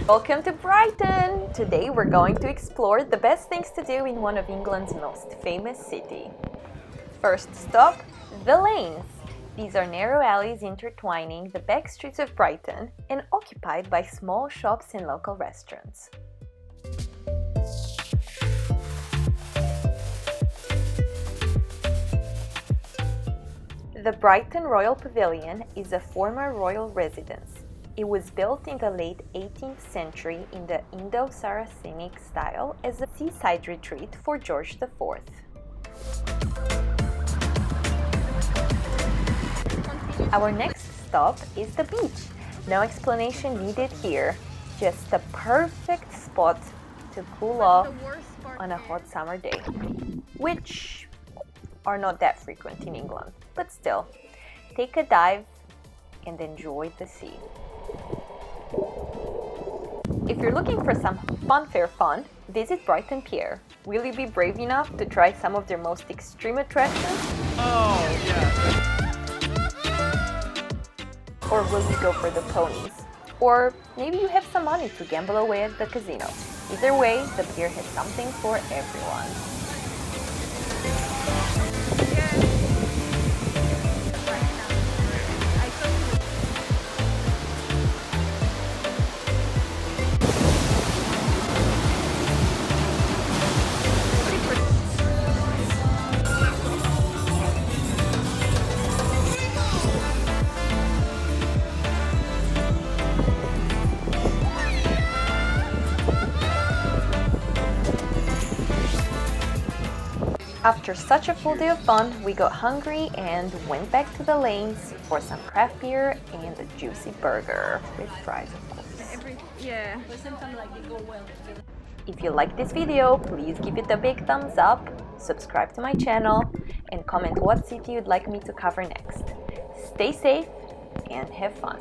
Welcome to Brighton! Today we're going to explore the best things to do in one of England's most famous cities. First stop, the lanes. These are narrow alleys intertwining the back streets of Brighton and occupied by small shops and local restaurants. The Brighton Royal Pavilion is a former royal residence. It was built in the late 18th century in the Indo-Saracenic style as a seaside retreat for George IV. Our next stop is the beach. No explanation needed here, just the perfect spot to cool off on a hot summer day, which are not that frequent in England, but still, take a dive and enjoy the sea. If you're looking for some funfair fun, visit Brighton Pier. Will you be brave enough to try some of their most extreme attractions? Oh, yeah. Or will you go for the ponies? Or maybe you have some money to gamble away at the casino. Either way, the pier has something for everyone. After such a full day of fun, we got hungry and went back to the lanes for some craft beer and a juicy burger with fries, of course. If you like this video, please give it a big thumbs up, subscribe to my channel, and comment what city you'd like me to cover next. Stay safe and have fun!